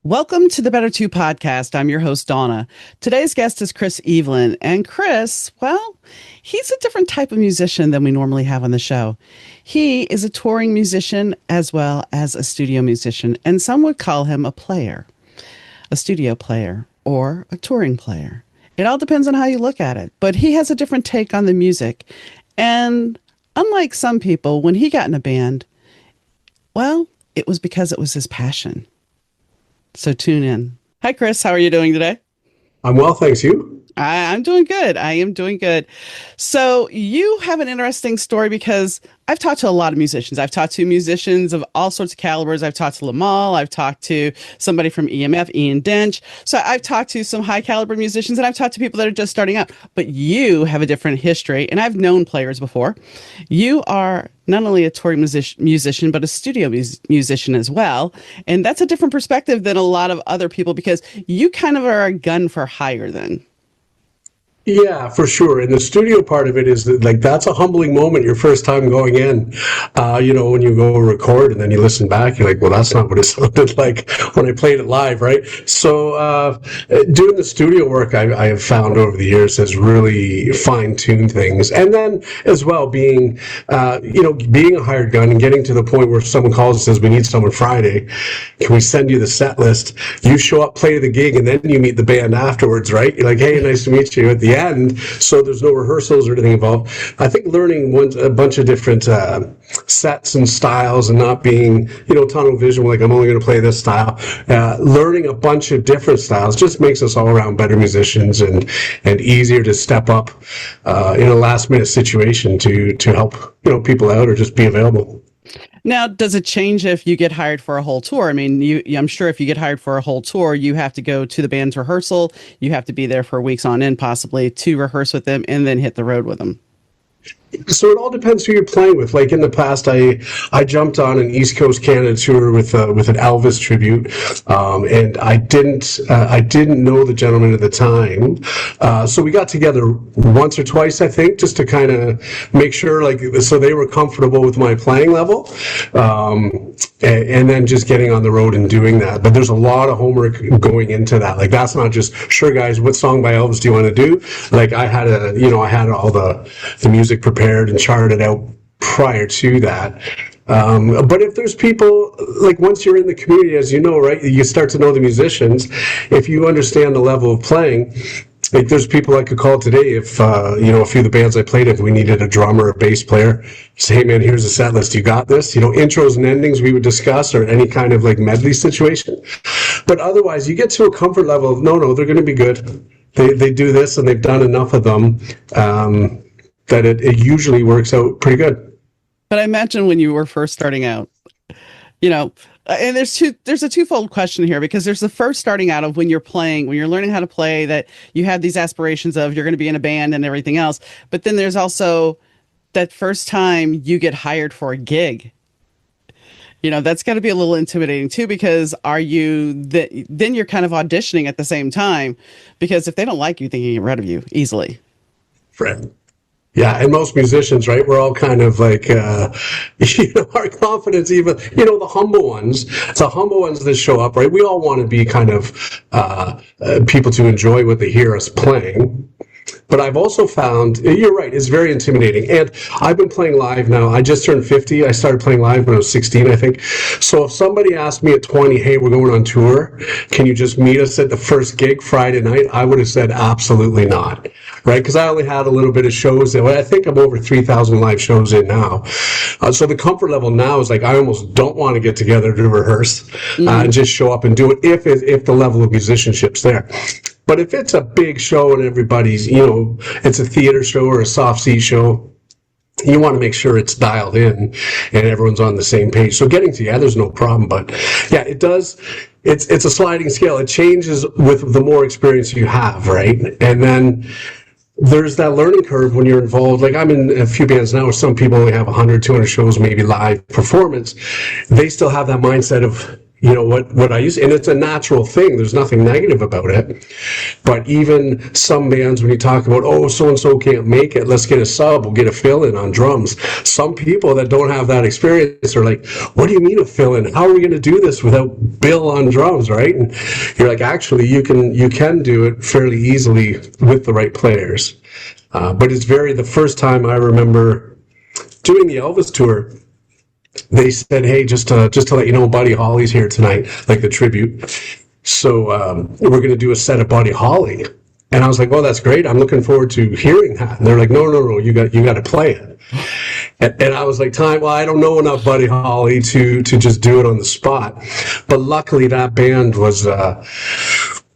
Welcome to the Better 2 podcast. I'm your host, Donna. Today's guest is Chris Eveland. And Chris, well, he's a different type of musician than we normally have on the show. He is a touring musician as well as a studio musician, and some would call him a player, a studio player, or a touring player. It all depends on how you look at it. But he has a different take on the music. And unlike some people, when he got in a band, well, it was because it was his passion. So tune in. Hi, Chris. How are you doing today? I'm well, thanks. You? I'm doing good. I am doing good. So you have an interesting story because I've talked to a lot of musicians. I've talked to musicians of all sorts of calibers. I've talked to Lamal. I've talked to somebody from EMF, Ian Dench. So I've talked to some high caliber musicians, and I've talked to people that are just starting out. But you have a different history, and I've known players before. You are not only a touring musician, but a studio musician as well. And that's a different perspective than a lot of other people because you kind of are a gun for hire then. Yeah, for sure. And the studio part of it is that, like, that's a humbling moment your first time going in. When you go record and then you listen back, you're like, well, that's not what it sounded like when I played it live, right? So doing the studio work I have found over the years has really fine-tuned things. And then as well, being a hired gun and getting to the point where someone calls and says, we need someone Friday. Can we send you the set list? You show up, play the gig, and then you meet the band afterwards, right? You're like, hey, nice to meet you at the end, so there's no rehearsals or anything involved. I think learning a bunch of different sets and styles and not being, tunnel vision, like I'm only going to play this style. Learning a bunch of different styles just makes us all around better musicians and easier to step up in a last minute situation to help people out or just be available. Now, does it change if you get hired for a whole tour? I mean, I'm sure if you get hired for a whole tour, you have to go to the band's rehearsal. You have to be there for weeks on end, possibly, to rehearse with them and then hit the road with them. So it all depends who you're playing with. Like in the past, I jumped on an East Coast Canada tour with an Elvis tribute, and I didn't know the gentleman at the time, so we got together once or twice, I think, just to kind of make sure, so they were comfortable with my playing level, and then just getting on the road and doing that. But there's a lot of homework going into that. Like that's not just, sure guys, what song by Elvis do you want to do? Like I had all the music prepared and charted out prior to that. But if there's people, like once you're in the community, as you know, right, you start to know the musicians. If you understand the level of playing, like there's people I could call today if, a few of the bands I played, if we needed a drummer, a bass player, say, hey man, here's a set list, you got this? Intros and endings we would discuss or any kind of like medley situation. But otherwise, you get to a comfort level of, no, they're going to be good. They do this and they've done enough of them. That it usually works out pretty good. But I imagine when you were first starting out, and there's a twofold question here because there's the first starting out of when you're learning how to play, that you have these aspirations of you're going to be in a band and everything else. But then there's also that first time you get hired for a gig. That's got to be a little intimidating too, because then you're kind of auditioning at the same time, because if they don't like you, they can get rid of you easily. Friend. Yeah, and most musicians, right, we're all kind of like, our confidence, even, the humble ones, that show up, right? We all want to be kind of people to enjoy what they hear us playing. But I've also found, you're right, it's very intimidating. And I've been playing live now. I just turned 50. I started playing live when I was 16, I think. So if somebody asked me at 20, hey, we're going on tour, can you just meet us at the first gig Friday night? I would have said absolutely not, right? Because I only had a little bit of shows. I think I'm over 3,000 live shows in now. So the comfort level now is like I almost don't want to get together to rehearse and just show up and do it if the level of musicianship's there. But if it's a big show and everybody's, it's a theater show or a soft C show, you want to make sure it's dialed in and everyone's on the same page. So getting together is no problem. But yeah, it does. It's a sliding scale. It changes with the more experience you have, right? And then there's that learning curve when you're involved. Like I'm in a few bands now where some people only have 100, 200 shows, maybe live performance. They still have that mindset of, what I use, and it's a natural thing. There's nothing negative about it. But even some bands, when you talk about, oh, so and so can't make it, let's get a sub, we'll get a fill-in on drums. Some people that don't have that experience are like, what do you mean a fill-in? How are we going to do this without Bill on drums, right? And you're like, actually, you can do it fairly easily with the right players. But it's the first time I remember doing the Elvis tour. They said, hey, just to let you know, Buddy Holly's here tonight, like the tribute. So we're going to do a set of Buddy Holly. And I was like, well, that's great. I'm looking forward to hearing that. And they're like, no, you got to play it. And I was like, well, I don't know enough Buddy Holly to just do it on the spot. But luckily that band was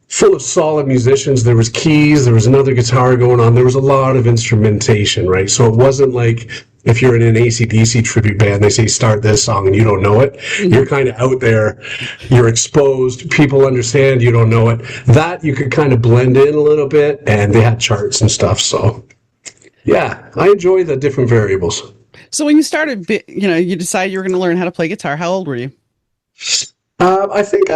full of solid musicians. There was keys, there was another guitar going on. There was a lot of instrumentation, right? So it wasn't like, if you're in an AC/DC tribute band, they say start this song and you don't know it. You're kind of out there, you're exposed, people understand you don't know it. That you could kind of blend in a little bit, and they had charts and stuff. So yeah, I enjoy the different variables. So when you started, you decided you were going to learn how to play guitar. How old were you? I think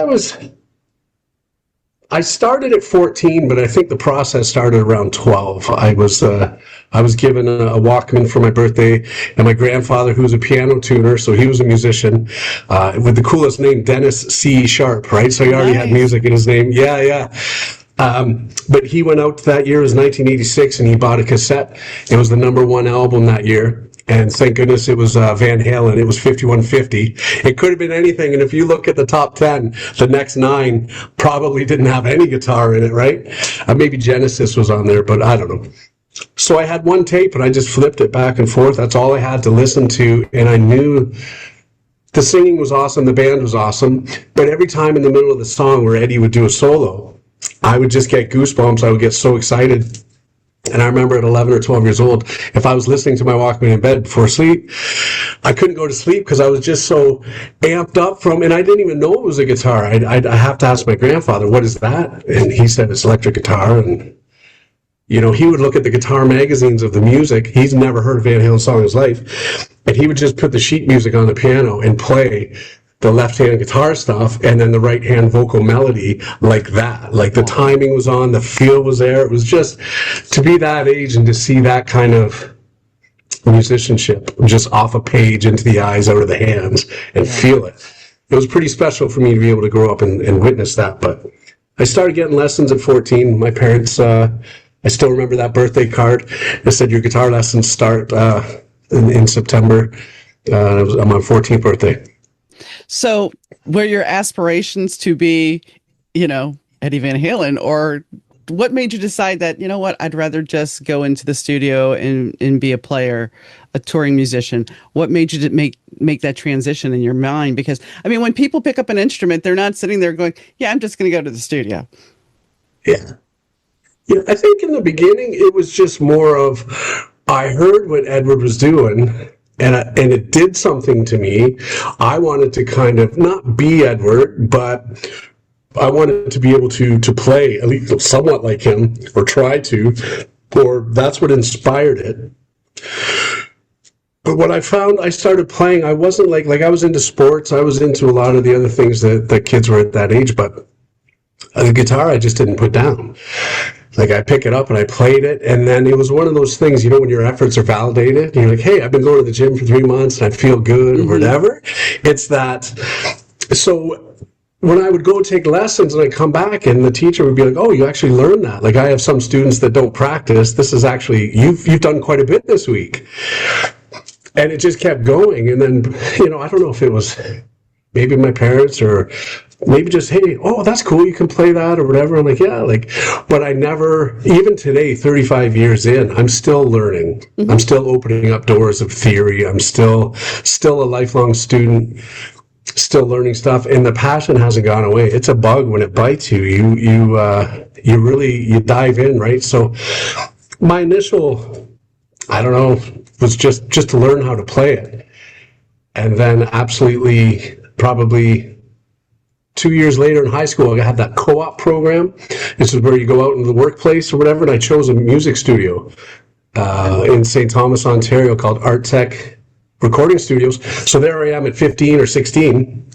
I started at 14, but I think the process started around 12. I was given a Walkman for my birthday, and my grandfather, who was a piano tuner, so he was a musician, with the coolest name, Dennis C. Sharp, right? So he already had music in his name. Yeah. But he went out that year, it was 1986, and he bought a cassette. It was the #1 album that year. And thank goodness it was Van Halen. It was 5150. It could have been anything. And if you look at the top 10, the next 9 probably didn't have any guitar in it, right? Maybe Genesis was on there, but I don't know. So I had one tape and I just flipped it back and forth. That's all I had to listen to. And I knew the singing was awesome. The band was awesome. But every time in the middle of the song where Eddie would do a solo, I would just get goosebumps. I would get so excited. And I remember at 11 or 12 years old, if I was listening to my Walkman in bed before sleep, I couldn't go to sleep because I was just so amped up and I didn't even know it was a guitar. I'd have to ask my grandfather, what is that? And he said, it's electric guitar. And, he would look at the guitar magazines of the music. He's never heard a Van Halen song in his life. And he would just put the sheet music on the piano and play the left-hand guitar stuff and then the right-hand vocal melody like that. Like the timing was on, the feel was there. It was just, to be that age and to see that kind of musicianship just off a page into the eyes, out of the hands, and feel it. It was pretty special for me to be able to grow up and witness that. But I started getting lessons at 14. My parents, I still remember that birthday card. It said, your guitar lessons start in September. On my 14th birthday. So were your aspirations to be, Eddie Van Halen, or what made you decide that, I'd rather just go into the studio and be a player, a touring musician? What made you make that transition in your mind? Because, when people pick up an instrument, they're not sitting there going, yeah, I'm just going to go to the studio. Yeah. I think in the beginning, it was just more of, I heard what Edward was doing, and it did something to me. I wanted to kind of not be Edward, but I wanted to be able to play at least somewhat like him, or try to, or that's what inspired it. But what I found, I started playing, I wasn't like I was into sports, I was into a lot of the other things that kids were at that age, but the guitar I just didn't put down. Like I pick it up and I played it, and then it was one of those things, when your efforts are validated, and you're like, hey, I've been going to the gym for 3 months and I feel good, or whatever. It's that. So when I would go take lessons and I'd come back and the teacher would be like, oh, you actually learned that. Like I have some students that don't practice. This is actually, you've done quite a bit this week. And it just kept going. And then, I don't know if it was maybe my parents or maybe just, hey, oh, that's cool, you can play that or whatever. I'm like, yeah, but I never, even today, 35 years in, I'm still learning. I'm still opening up doors of theory. I'm still a lifelong student, still learning stuff, and the passion hasn't gone away. It's a bug when it bites you. You really dive in, right? So my initial, I don't know, was just to learn how to play it. And then absolutely, probably 2 years later in high school, I had that co-op program. This is where you go out into the workplace or whatever, and I chose a music studio in St. Thomas, Ontario, called Art Tech Recording Studios. So there I am at 15 or 16,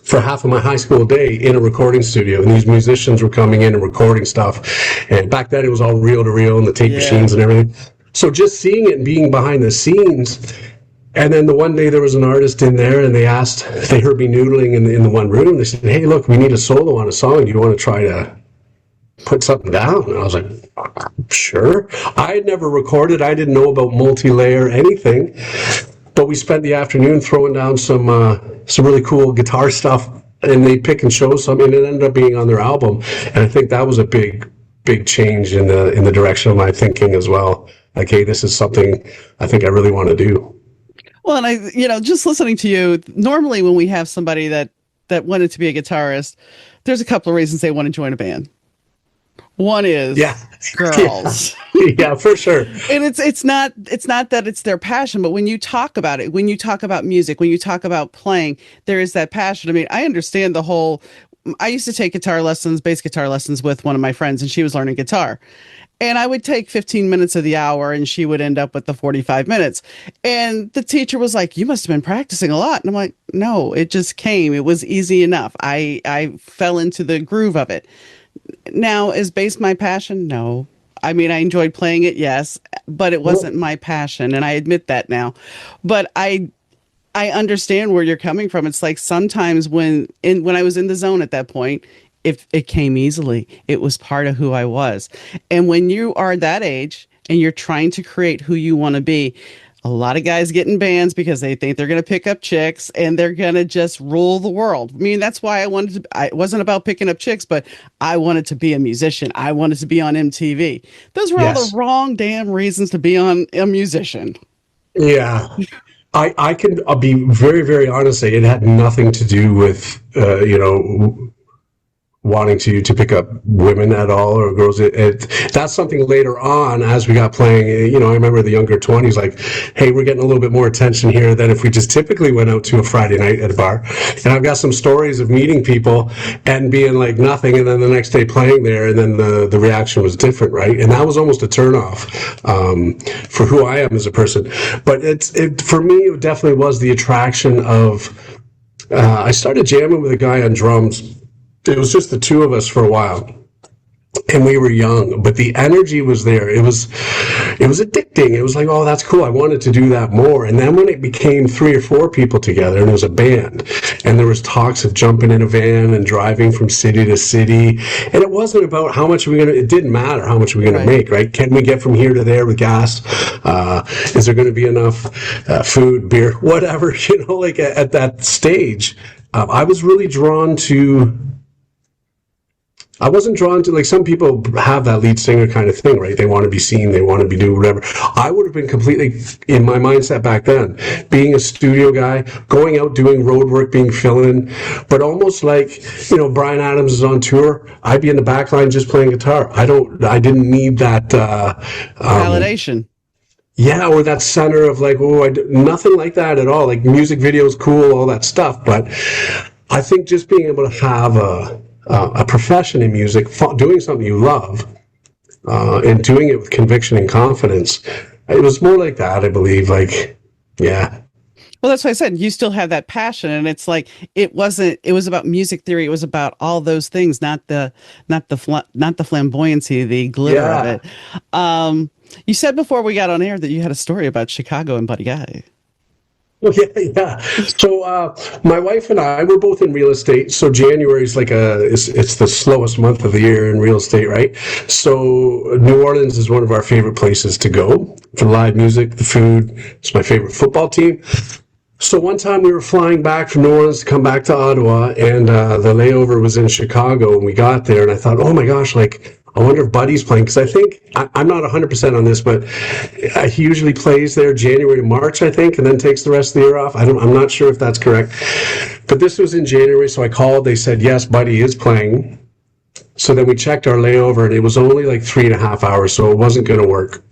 for half of my high school day in a recording studio, and these musicians were coming in and recording stuff. And back then it was all reel to reel and the tape Yeah. machines and everything. So just seeing it and being behind the scenes. And then the one day there was an artist in there, and they heard me noodling in the one room. They said, "Hey, look, we need a solo on a song. Do you want to try to put something down?" And I was like, "Sure." I had never recorded. I didn't know about multi-layer anything. But we spent the afternoon throwing down some really cool guitar stuff, and they pick and show some, and it ended up being on their album. And I think that was a big change in the direction of my thinking as well. Like, hey, this is something I think I really want to do. Well, and just listening to you, normally when we have somebody that wanted to be a guitarist, there's a couple of reasons they want to join a band. One is girls. Yeah, for sure. And it's not that it's their passion, but when you talk about it, when you talk about music, when you talk about playing, there is that passion. I mean, I understand I used to take bass guitar lessons with one of my friends, and she was learning guitar. And I would take 15 minutes of the hour, and she would end up with the 45 minutes. And the teacher was like, "You must have been practicing a lot." And I'm like, "No, it just came. It was easy enough. I fell into the groove of it." Now, is bass my passion? No. I mean, I enjoyed playing it, yes, but it wasn't my passion, and I admit that now. But I understand where you're coming from. It's like sometimes when I was in the zone at that point, if it came easily, it was part of who I was. And when you are that age and you're trying to create who you want to be, a lot of guys get in bands because they think they're going to pick up chicks and they're going to just rule the world. I mean, that's why it wasn't about picking up chicks, but I wanted to be a musician. I wanted to be on MTV. Those were all the wrong damn reasons to be on a musician. Yeah. I can be very, very honest. It had nothing to do with, wanting to pick up women at all or girls. That's something later on as we got playing. I remember the younger 20s, like, hey, we're getting a little bit more attention here than if we just typically went out to a Friday night at a bar. And I've got some stories of meeting people and being like nothing, and then the next day playing there, and then the reaction was different, right? And that was almost a turnoff for who I am as a person. But for me, it definitely was the attraction of. I started jamming with a guy on drums. It was just the two of us for a while, and we were young, but the energy was there. It was addicting. It was like, oh, that's cool. I wanted to do that more. And then when it became 3 or 4 people together, and it was a band, and there was talks of jumping in a van and driving from city to city, and it wasn't about how much it didn't matter how much we're going to make, right? Can we get from here to there with gas? Is there going to be enough food, beer, whatever, like at that stage, I was really drawn to. I wasn't drawn to, like, some people have that lead singer kind of thing, right? They want to be seen, they want to be doing whatever. I would have been completely in my mindset back then, being a studio guy, going out doing road work, being fill-in, but almost like, Bryan Adams is on tour, I'd be in the back line just playing guitar. I didn't need that validation. Yeah, or that center of like, nothing like that at all. Like, music videos, cool, all that stuff. But I think just being able to have a profession in music, doing something you love, and doing it with conviction and confidence. It was more like that, I believe. Like, yeah. Well, that's why I said you still have that passion, and it's like it was about music theory. It was about all those things, not the flamboyancy, the glitter of it. You said before we got on air that you had a story about Chicago and Buddy Guy. Yeah. So my wife and I were both in real estate. So January is it's the slowest month of the year in real estate, right? So New Orleans is one of our favorite places to go for live music, the food. It's my favorite football team. So one time we were flying back from New Orleans to come back to Ottawa, and the layover was in Chicago, and we got there, and I thought, oh my gosh, like, I wonder if Buddy's playing, because I think, I'm not 100% on this, but he usually plays there January to March, I think, and then takes the rest of the year off. I'm not sure if that's correct. But this was in January, so I called. They said, yes, Buddy is playing. So then we checked our layover, and it was only like 3.5 hours, so it wasn't going to work.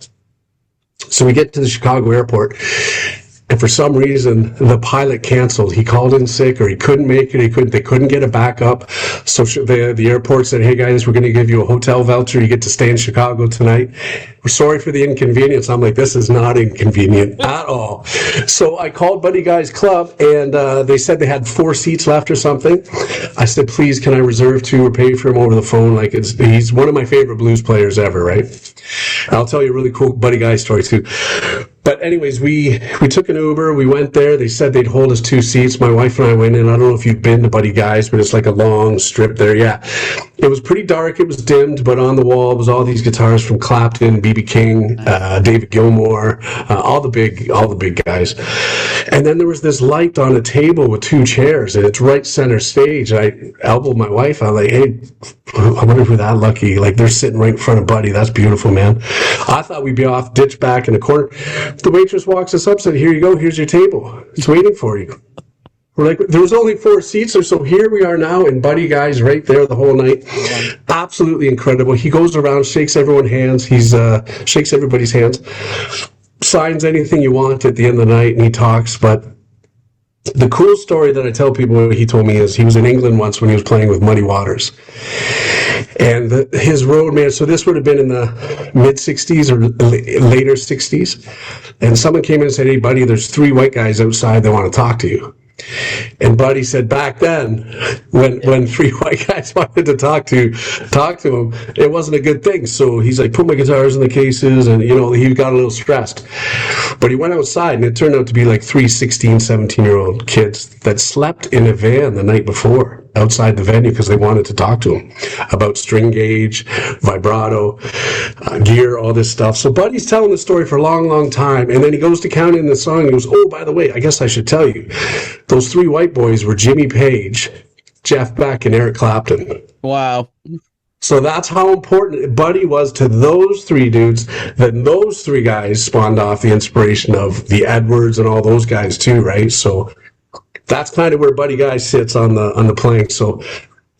So we get to the Chicago airport, And for some reason, the pilot canceled. He called in sick, or he couldn't make it. They couldn't get a backup. So the airport said, "Hey guys, we're going to give you a hotel voucher. You get to stay in Chicago tonight. We're sorry for the inconvenience." I'm like, "This is not inconvenient at all." So I called Buddy Guy's Club, and they said they had 4 seats left or something. I said, "Please, can I reserve 2 or pay for him over the phone?" Like, he's one of my favorite blues players ever, right? And I'll tell you a really cool Buddy Guy story too. But anyways, we took an Uber. We went there. They said they'd hold us 2 seats. My wife and I went in. I don't know if you've been to Buddy Guy's, but it's like a long strip there. Yeah, it was pretty dark. It was dimmed, but on the wall was all these guitars from Clapton, B.B. King, David Gilmour, all the big guys. And then there was this light on a table with 2 chairs, and it's right center stage. I elbowed my wife. I'm like, "Hey, I wonder if we're that lucky. Like, they're sitting right in front of Buddy. That's beautiful, man." I thought we'd be off, ditch back in the corner. The waitress walks us up, said, "Here you go. Here's your table. It's waiting for you." We're like, there was only 4 seats, or so here we are now, and Buddy Guy's right there the whole night. Absolutely incredible. He goes around, shakes everyone's hands. Shakes everybody's hands, signs anything you want at the end of the night, and he talks. But the cool story that I tell people what he told me is he was in England once when he was playing with Muddy Waters. And his road man, so this would have been in the mid-'60s or later '60s. And someone came in and said, "Hey, Buddy, there's 3 white guys outside that want to talk to you." And Buddy said back then, when 3 white guys wanted to talk to him, it wasn't a good thing. So he's like, "Put my guitars in the cases," and he got a little stressed. But he went outside, and it turned out to be like 3 16, 17-year-old kids that slept in a van the night before outside the venue because they wanted to talk to him about string gauge, vibrato, gear, all this stuff. So Buddy's telling the story for a long, long time, and then he goes to count in the song, and he goes, "Oh, by the way, I guess I should tell you, those 3 white boys were Jimmy Page, Jeff Beck, and Eric Clapton." Wow. So that's how important Buddy was to those 3 dudes, that those 3 guys spawned off the inspiration of the Edwards and all those guys too, right? So that's kind of where Buddy Guy sits on the playing. So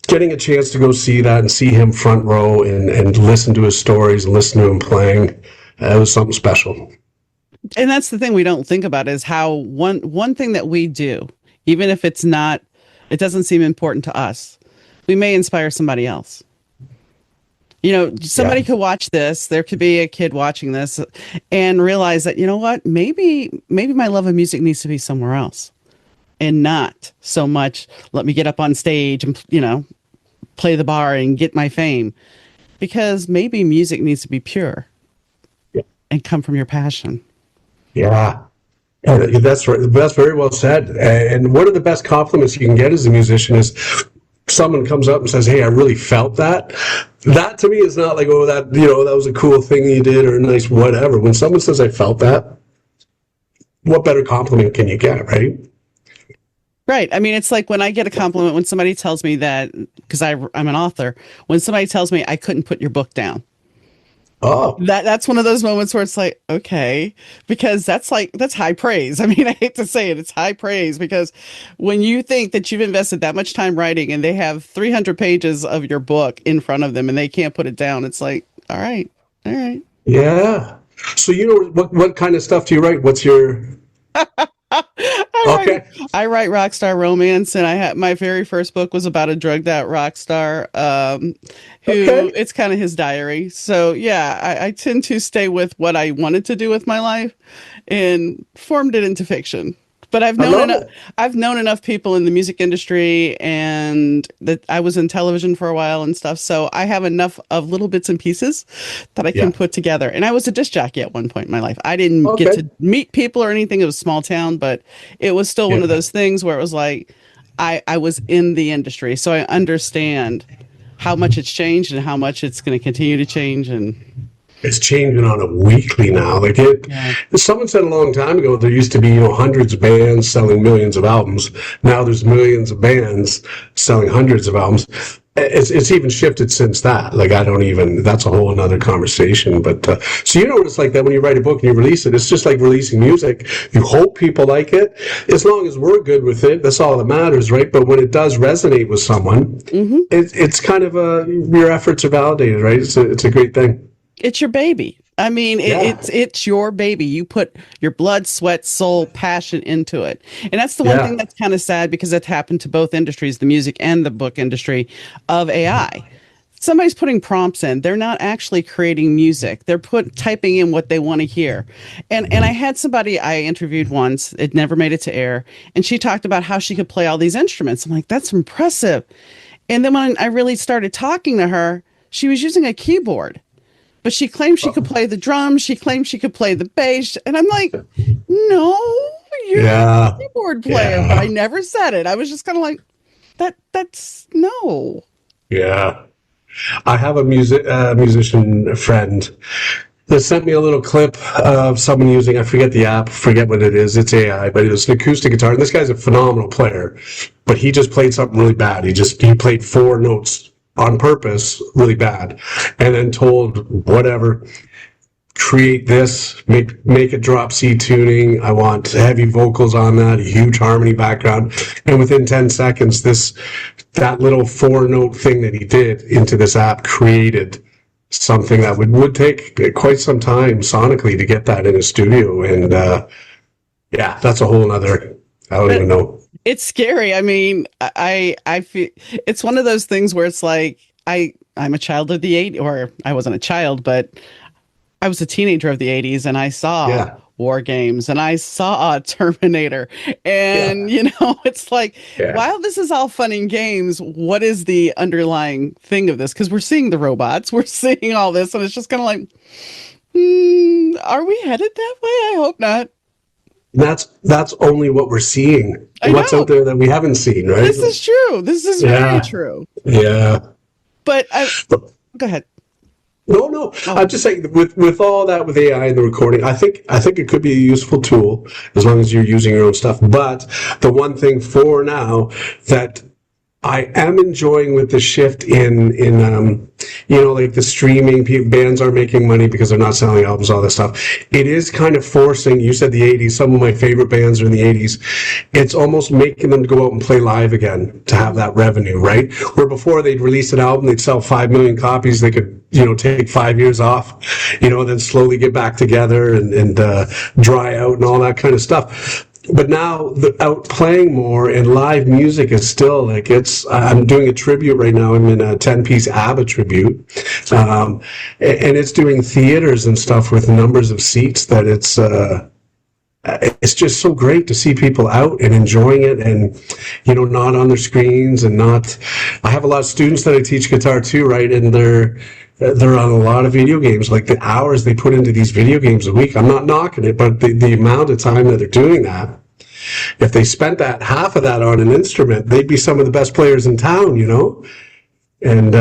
getting a chance to go see that and see him front row and listen to his stories and listen to him playing, it was something special. And that's the thing we don't think about, is how one thing that we do, even if it doesn't seem important to us, we may inspire somebody else. Somebody could watch this. There could be a kid watching this and realize that, you know what, maybe my love of music needs to be somewhere else, and not so much let me get up on stage and, play the bar and get my fame, because maybe music needs to be pure and come from your passion. Yeah. That's right. That's very well said. And one of the best compliments you can get as a musician is someone comes up and says, "Hey, I really felt that." That to me is not like, "Oh, that was a cool thing you did," or a nice whatever. When someone says, "I felt that," what better compliment can you get, right? Right. I mean, it's like when I get a compliment, when somebody tells me that, because I'm an author, when somebody tells me I couldn't put your book down. Oh, that's one of those moments where it's like, okay, because that's high praise. I mean, I hate to say it, it's high praise, because when you think that you've invested that much time writing and they have 300 pages of your book in front of them and they can't put it down, it's like, all right. Yeah. So what kind of stuff do you write? What's your... I write rock star romance, and my very first book was about a drugged out rock star it's kind of his diary. So yeah, I tend to stay with what I wanted to do with my life and formed it into fiction. But I've known enough people in the music industry, and that I was in television for a while and stuff. So I have enough of little bits and pieces that I can put together. And I was a disc jockey at one point in my life. I didn't get to meet people or anything. It was a small town, but it was still one of those things where it was like, I was in the industry. So I understand how much it's changed and how much it's going to continue to change. And it's changing on a weekly now. Someone said a long time ago, there used to be, hundreds of bands selling millions of albums. Now there's millions of bands selling hundreds of albums. It's even shifted since that. That's a whole another conversation. But, so it's like that when you write a book and you release it, it's just like releasing music. You hope people like it. As long as we're good with it, that's all that matters, right? But when it does resonate with someone, it's kind of your efforts are validated, right? It's a great thing. It's your baby. I mean, Yeah, it's your baby. You put your blood, sweat, soul, passion into it. And that's the one thing yeah. that's kind of sad because it happened to both industries, the music and the book industry of AI. Somebody's putting prompts in. They're not actually creating music. They're typing in what they want to hear. And I had somebody I interviewed once, it never made it to air, and she talked about how she could play all these instruments. I'm like, that's impressive. And then when I really started talking to her, she was using a keyboard, but she claimed she could play the drums. She claimed she could play the bass. And I'm like, no, you're a Yeah, keyboard player. But I yeah, never said it. I was just kind of like, that's no. yeah. I have a musician friend that sent me a little clip of someone using, I forget the app, forget what it is. It's AI, but it was an acoustic guitar. And this guy's a phenomenal player, but he just played something really bad. He played four notes on purpose, really bad, and then told whatever, create this, make it drop C tuning. I want heavy vocals on that, a huge harmony background. And within 10 seconds, that little four note thing that he did into this app created something that would take quite some time sonically to get that in a studio. And yeah, that's a whole nother, I don't even But know. it's scary. I mean, I feel it's one of those things where it's like I'm a child of the 80s, or I wasn't a child, but I was a teenager of the 80s and I saw Yeah, War Games and I saw Terminator. And, yeah, it's like, yeah. while this is all fun and games, what is the underlying thing of this? Because we're seeing the robots, we're seeing all this, and it's just kind of like, are we headed that way? I hope not. That's only what we're seeing. I What's out know. there that we haven't seen, right? This is true. This is very Yeah, true. yeah. But go ahead. No, no. Oh, I'm just saying with all that with AI and the recording, I think it could be a useful tool as long as you're using your own stuff. But the one thing for now that I am enjoying with the shift in like the streaming bands are making money because they're not selling albums, all this stuff. It is kind of forcing. You said the '80s. Some of my favorite bands are in the '80s. It's almost making them to go out and play live again to have that revenue, right? Where before they'd release an album, they'd sell 5 million copies. They could take 5 years off, then slowly get back together and dry out and all that kind of stuff. But now the out playing more and live music is still like I'm doing a tribute right now. I'm in a 10-piece ABBA tribute, and it's doing theaters and stuff with numbers of seats that it's just so great to see people out and enjoying it and not on their screens and not. I have a lot of students that I teach guitar to, right, and they're on a lot of video games, like the hours they put into these video games a week. I'm not knocking it, but the amount of time that they're doing that, if they spent that half of that on an instrument, they'd be some of the best players in town. And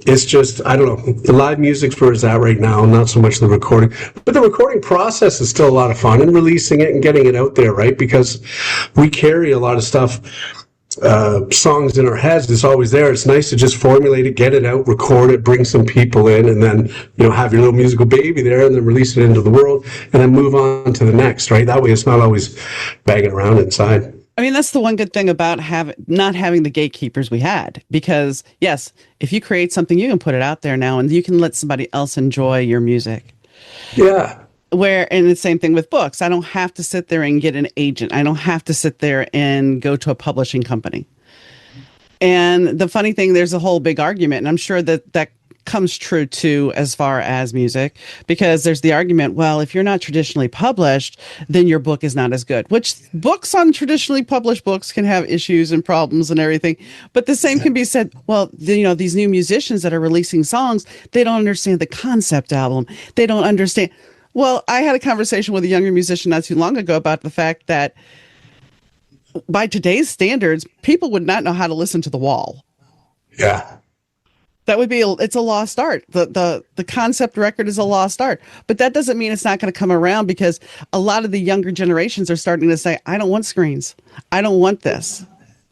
it's just, I don't know, the live music's where it's at right now, not so much the recording. But the recording process is still a lot of fun, and releasing it and getting it out there, right? Because we carry a lot of stuff, songs in our heads. It's always there. It's nice to just formulate it, get it out, record it, bring some people in, and then have your little musical baby there, and then release it into the world, and then move on to the next. Right? That way, it's not always banging around inside. I mean, that's the one good thing about not having the gatekeepers we had, because yes, if you create something, you can put it out there now and you can let somebody else enjoy your music. Yeah. And the same thing with books. I don't have to sit there and get an agent. I don't have to sit there and go to a publishing company. And the funny thing, there's a whole big argument, and I'm sure that comes true too as far as music, because there's the argument, well, if you're not traditionally published, then your book is not as good, which books on traditionally published books can have issues and problems and everything. But the same can be said, well, these new musicians that are releasing songs, they don't understand the concept album. They don't understand. Well, I had a conversation with a younger musician not too long ago about the fact that by today's standards, people would not know how to listen to The Wall. Yeah. That would be it's a lost art. The concept record is a lost art, but that doesn't mean it's not going to come around, because a lot of the younger generations are starting to say, I don't want screens. I don't want this.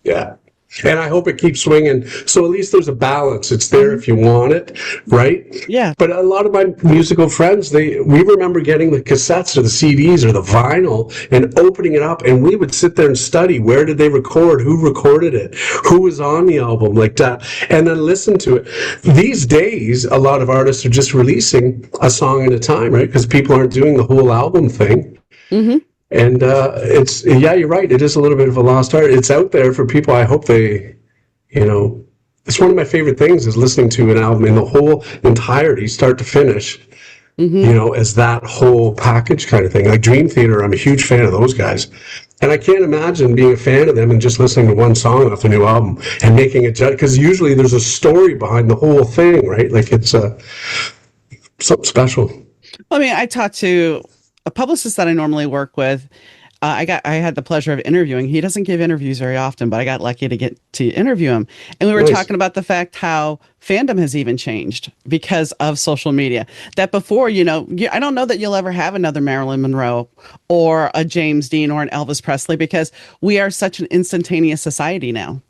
Yeah. And I hope it keeps swinging. So at least there's a balance. It's there if you want it, right? Yeah. But a lot of my musical friends, we remember getting the cassettes or the CDs or the vinyl and opening it up, and we would sit there and study where did they record, who recorded it, who was on the album, like that, and then listen to it. These days, a lot of artists are just releasing a song at a time, right? Because people aren't doing the whole album thing. Mm-hmm. And yeah, you're right. It is a little bit of a lost art. It's out there for people. I hope they, it's one of my favorite things is listening to an album in the whole entirety, start to finish, as that whole package kind of thing. Like Dream Theater, I'm a huge fan of those guys. And I can't imagine being a fan of them and just listening to one song off the new album and making it, because usually there's a story behind the whole thing, right? Like it's something special. I mean, I talked to a publicist that I normally work with. I had the pleasure of interviewing. He doesn't give interviews very often, but I got lucky to get to interview him. And we were talking about the fact how fandom has even changed because of social media. That before, I don't know that you'll ever have another Marilyn Monroe or a James Dean or an Elvis Presley because we are such an instantaneous society now.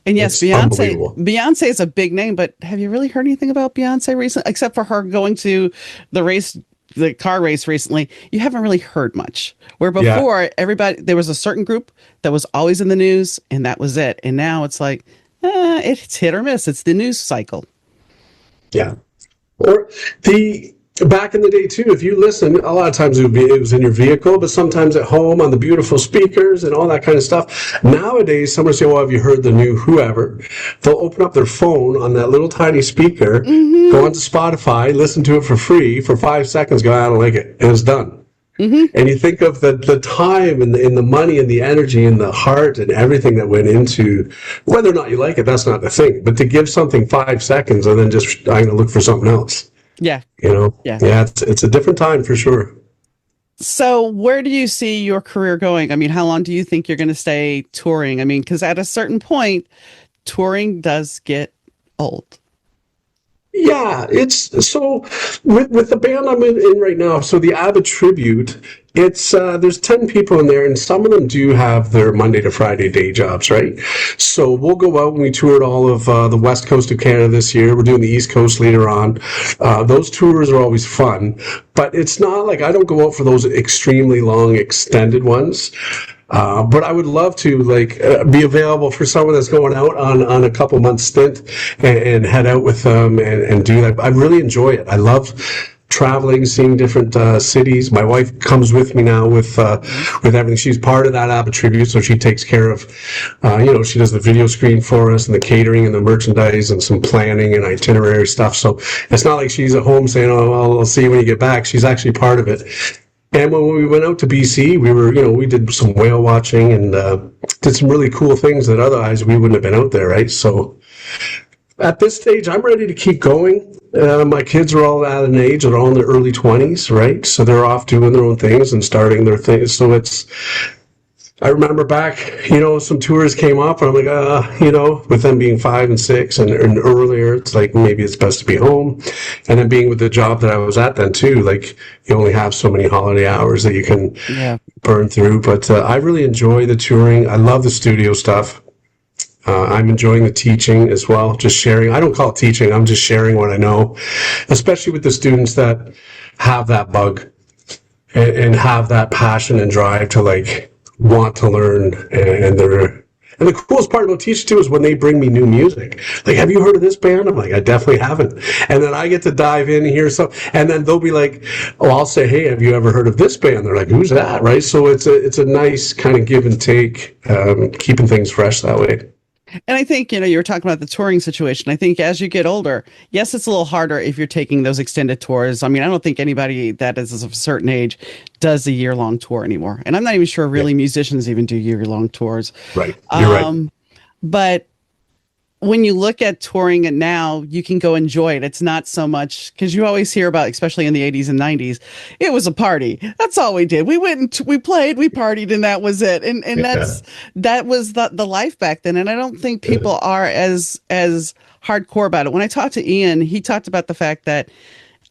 And yes, Beyonce is a big name, but have you really heard anything about Beyonce recently, except for her going to the car race recently? You haven't really heard much. Where before, there was a certain group that was always in the news, and that was it. And now it's like, it's hit or miss. It's the news cycle. Yeah. Or back in the day too, if you listen, a lot of times it was in your vehicle, but sometimes at home on the beautiful speakers and all that kind of stuff. Nowadays, someone will say, well, have you heard the new whoever? They'll open up their phone on that little tiny speaker, go onto Spotify, listen to it for free for 5 seconds, go, I don't like it, and it's done. And you think of the time and the money and the energy and the heart and everything that went into whether or not you like it, that's not the thing. But to give something 5 seconds and then just, I'm going to look for something else. Yeah. Yeah, it's a different time for sure. So where do you see your career going? I mean, how long do you think you're going to stay touring? I mean, because at a certain point, touring does get old. Yeah, it's so with the band I'm in right now. So the Abbott Tribute, it's there's 10 people in there, and some of them do have their Monday to Friday day jobs, right? So we'll go out and we toured all of the west coast of Canada this year. We're doing the east coast later on. Those tours are always fun, but it's not like I don't go out for those extremely long, extended ones. But I would love to be available for someone that's going out on a couple months stint and head out with them and do that. I really enjoy it. I love traveling, seeing different cities. My wife comes with me now with everything. She's part of that Abbott Tribute, so she takes care of, she does the video screen for us and the catering and the merchandise and some planning and itinerary stuff. So it's not like she's at home saying, "Oh, well, I'll see you when you get back." She's actually part of it. And when we went out to BC, we were, we did some whale watching and did some really cool things that otherwise we wouldn't have been out there, right? So at this stage, I'm ready to keep going. My kids are all at an age, they're all in their early 20s, right? So they're off doing their own things and starting their things. So I remember back, some tours came up and I'm like, with them being 5 and 6 and earlier, it's like maybe it's best to be home. And then being with the job that I was at then too, like you only have so many holiday hours that you can burn through. But I really enjoy the touring. I love the studio stuff. I'm enjoying the teaching as well, just sharing. I don't call it teaching, I'm just sharing what I know, especially with the students that have that bug and have that passion and drive to want to learn, and the coolest part about teaching too is when they bring me new music. Like, have you heard of this band? I'm like, I definitely haven't. And then I get to dive in and hear some, and then they'll be like, oh, I'll say, hey, have you ever heard of this band? They're like, who's that? Right? So it's a nice kind of give and take, keeping things fresh that way. And I think, you were talking about the touring situation. I think as you get older, yes, it's a little harder if you're taking those extended tours. I mean, I don't think anybody that is of a certain age does a year-long tour anymore. And I'm not even sure really musicians even do year-long tours. Right. You're right. But when you look at touring and now, you can go enjoy it. It's not so much because you always hear about, especially in the 80s and 90s, it was a party. That's all we did. We went and we played, we partied, and that was it. And that was the life back then. And I don't think people are as hardcore about it. When I talked to Ian, he talked about the fact that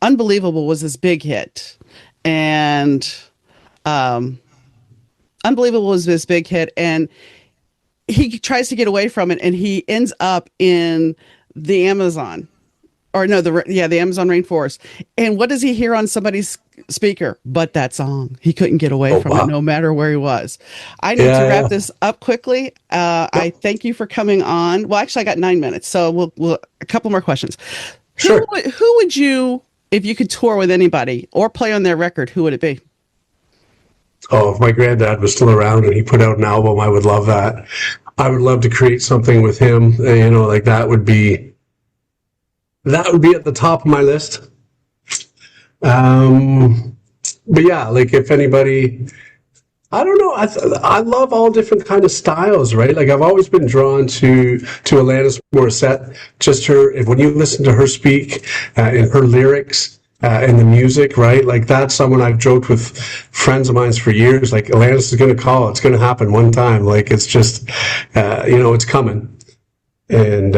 Unbelievable was his big hit. And Unbelievable was his big hit. And he tries to get away from it, and he ends up in the Amazon, or no, the Amazon rainforest. And what does he hear on somebody's speaker but that song? He couldn't get away Oh, from it, wow. no matter where he was. I need to Yeah, wrap yeah. this up quickly. I Yep. thank you for coming on. Well, actually, I got 9 minutes, so we'll a couple more questions. Sure. Who would you, if you could tour with anybody or play on their record, who would it be? Oh, if my granddad was still around and he put out an album, I would love that. I would love to create something with him. Like that would be at the top of my list. Um, but yeah, like if anybody, I don't know. I love all different kind of styles, right? Like I've always been drawn to Alanis Morissette. Just her, if when you listen to her speak and her lyrics and the music, right? Like that's someone I've joked with friends of mine for years. Like Alanis is going to call. It's going to happen one time. Like it's just, it's coming. And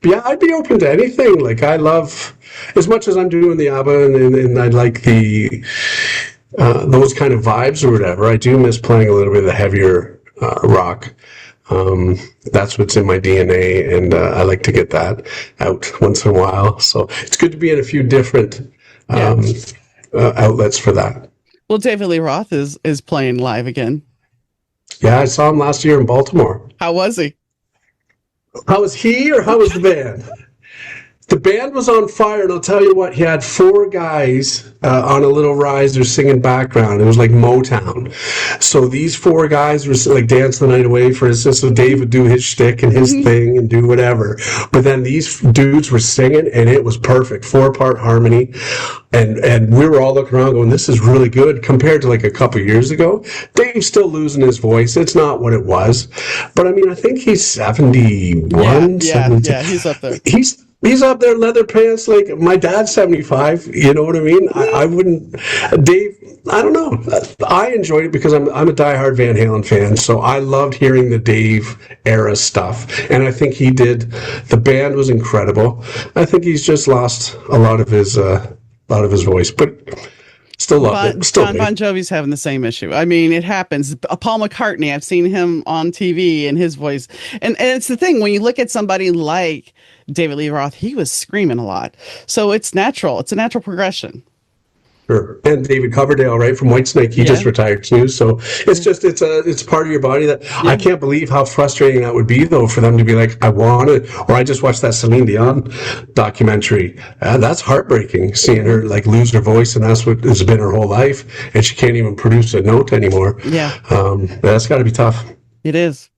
yeah, I'd be open to anything. Like I love, as much as I'm doing the ABBA and I like the those kind of vibes or whatever. I do miss playing a little bit of the heavier rock. That's what's in my DNA, and I like to get that out once in a while. So it's good to be in a few different Yeah. um, outlets for that. Well, David Lee Roth is playing live again. Yeah, I saw him last year in Baltimore. How was he? How was he or how was the band? The band was on fire, and I'll tell you what, he had four guys on a little riser singing background. It was like Motown. So these four guys were like Dance the Night Away, for instance. So Dave would do his shtick and his Mhm. thing and do whatever. But then these dudes were singing, and it was perfect. Four-part harmony. And we were all looking around going, this is really good compared to like a couple years ago. Dave's still losing his voice. It's not what it was. But I mean, I think he's Yeah, 71, yeah, 72. yeah. He's up there. He's up there, leather pants. Like my dad's 75. You know what I mean? I wouldn't. Dave. I don't know. I enjoyed it because I'm a diehard Van Halen fan. So I loved hearing the Dave era stuff, and I think he did. The band was incredible. I think he's just lost a lot of his voice, but still loved it. Still John Bon Dave. Jovi's having the same issue. I mean, it happens. Paul McCartney, I've seen him on TV and his voice. And it's the thing when you look at somebody like David Lee Roth, he was screaming a lot. So it's natural. It's a natural progression. Sure. And David Coverdale, right, from Whitesnake, he just Yeah. retired too. So it's Yeah. just it's part of your body that I Yeah. can't believe how frustrating that would be though for them to be like, I want it, or I just watched that Celine Dion documentary. That's heartbreaking, seeing her like lose her voice, and that's what has been her whole life, and she can't even produce a note anymore. Yeah, That's got to be tough. it is.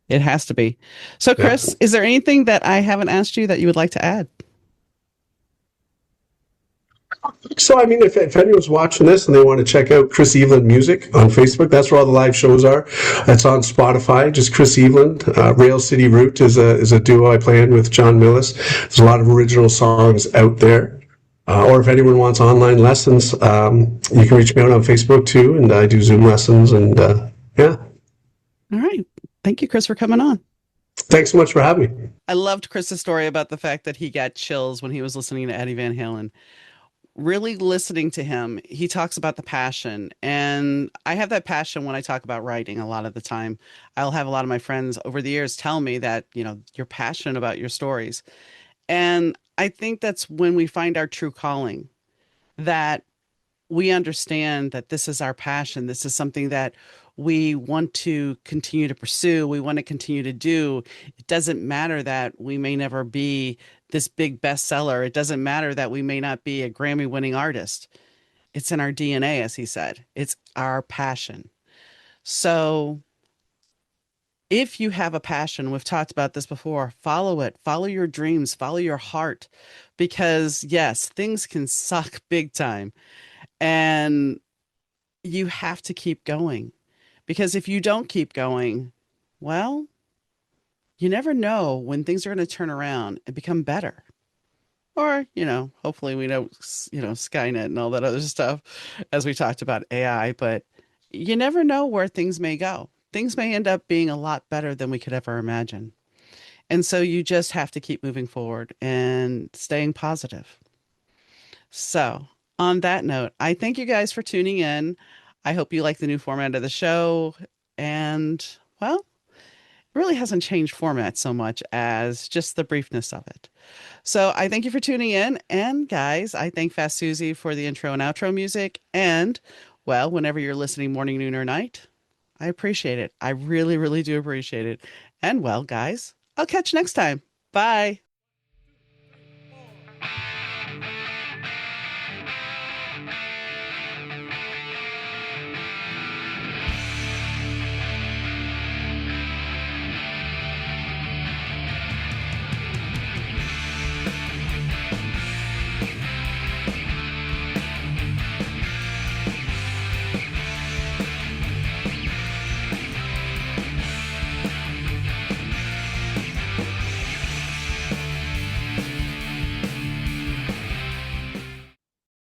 It has to be. So, Yeah. Chris, is there anything that I haven't asked you that you would like to add? So, I mean, if anyone's watching this and they want to check out Chris Eveland Music on Facebook, that's where all the live shows are. It's on Spotify, just Chris Eveland. Rail City Route is a duo I play in with John Millis. There's a lot of original songs out there. Or if anyone wants online lessons, you can reach me out on Facebook too, and I do Zoom lessons. And yeah, All right. Thank you, Chris, for coming on. thanks so much for having me. I loved Chris's story about the fact that he got chills when he was listening to Eddie Van Halen. Really listening to him, he talks about the passion. And I have that passion when I talk about writing a lot of the time. I'll have a lot of my friends over the years tell me that, you're passionate about your stories. And I think that's when we find our true calling, that we understand that this is our passion. This is something that we want to continue to pursue. We want to continue to do. It doesn't matter that we may never be this big bestseller. It doesn't matter that we may not be a Grammy winning artist. It's in our DNA, as he said. It's our passion. So if you have a passion, we've talked about this before, follow it, follow your dreams, follow your heart, because yes, things can suck big time. And you have to keep going, because if you don't keep going, well, you never know when things are going to turn around and become better. Or, hopefully we know, Skynet and all that other stuff, as we talked about AI, but you never know where things may go. Things may end up being a lot better than we could ever imagine. And so you just have to keep moving forward and staying positive. So, on that note, I thank you guys for tuning in. I hope you like the new format of the show. And, well, really hasn't changed format so much as just the briefness of it. So I thank you for tuning in. And guys, I thank Fast Susie for the intro and outro music. And well, whenever you're listening, morning, noon, or night, I appreciate it. I really, really do appreciate it. And well, guys, I'll catch you next time. Bye.